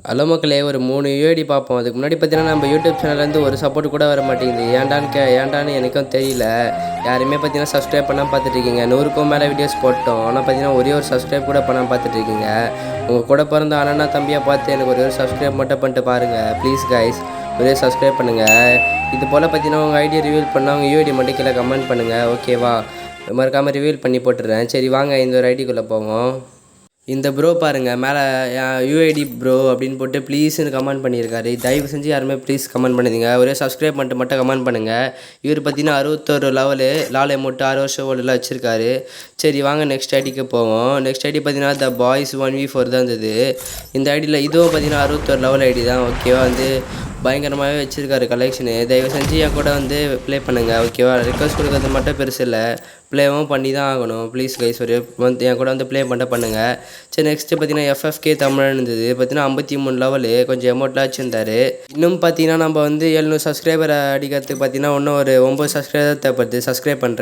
Hello மக்களே, ஒரு 3 UID பார்ப்போம். அதுக்கு முன்னாடி பார்த்தீங்கன்னா நம்ம யூடியூப் சேனல்லேருந்து ஒரு சப்போர்ட் கூட வர மாட்டேங்குது. ஏன்டான்னு எனக்கும் தெரியல. யாருமே பார்த்தீங்கன்னா சப்ஸ்கிரைப் பண்ணாமல் பார்த்துட்ருக்கீங்க. 100க்கும் மேலே வீடியோஸ் போட்டோம். ஆனால் பார்த்தீங்கன்னா ஒரே ஒரு சப்ஸ்கிரைப் கூட பண்ணாமல் பார்த்துட்ருக்கீங்க. உங்கள் கூட பிறந்த அண்ணனா தம்பியாக பார்த்து எனக்கு ஒரே ஒரு சப்ஸ்கிரைப் மட்டும் பண்ணிட்டு பாருங்கள் ப்ளீஸ் கைஸ். ஒரே சப்ஸ்கிரைப் பண்ணுங்கள். இது போல் பார்த்தீங்கன்னா உங்கள் ஐடியா ரிவீல் பண்ணால் உங்கள் யூஐடி மட்டும் கீழே கமெண்ட் பண்ணுங்கள், ஓகேவா? மறக்காமல் ரிவீல் பண்ணி போட்டுடுறேன். சரி வாங்க இந்த ஒரு ஐடிக்குள்ளே போவோம். இந்த ப்ரோ பாருங்கள், மேலே யூஐடி ப்ரோ அப்படின்னு போட்டு ப்ளீஸ்னு கமெண்ட் பண்ணியிருக்காரு. தயவு செஞ்சு யாருமே ப்ளீஸ் கமெண்ட் பண்ணுங்க. ஒரே சப்ஸ்கிரைப் பண்ணிட்டு மட்டும் கமெண்ட் பண்ணுங்கள். இவர் பார்த்தீங்கன்னா 61 லெவலு, லால் எமௌண்ட்டு 6 வருஷம் ஓடலாம் வச்சுருக்காரு. சரி வாங்க நெக்ஸ்ட் ஐடிக்கு போவோம். நெக்ஸ்ட் ஐடி பார்த்தீங்கன்னா த பாய்ஸ் 1v4 தான் இருந்தது. இந்த ஐடியில் இதுவும் பார்த்தீங்கன்னா 61 லெவல் ஐடி தான், ஓகேவா? பயங்கரமாகவே வச்சுருக்காரு கலெக்ஷனு. தயவு செஞ்சு என் கூட ப்ளே பண்ணுங்கள், ஓகேவா? ரிக்வஸ்ட் கொடுக்கறது மட்டும் பெருசு இல்லை, ப்ளேவும் பண்ணி தான் ஆகணும் ப்ளீஸ் கைஸ். ஒரு என் கூட ப்ளே மட்டும் பண்ணுங்கள். சரி நெக்ஸ்ட்டு பார்த்தீங்கன்னா FFK தமிழன் இருந்தது. பார்த்தீங்கன்னா 53 லெவலு, கொஞ்சம் அமௌண்ட்லாம் வச்சுருந்தார். இன்னும் பார்த்தீங்கன்னா நம்ம 700 சப்ஸ்கிரைபர் அடிக்கிறதுக்கு பார்த்தீங்கன்னா இன்னும் ஒரு 9 சப்ஸ்கிரைபர் தேவைப்படுது. சப்ஸ்கிரைப் பண்ணுறேன்.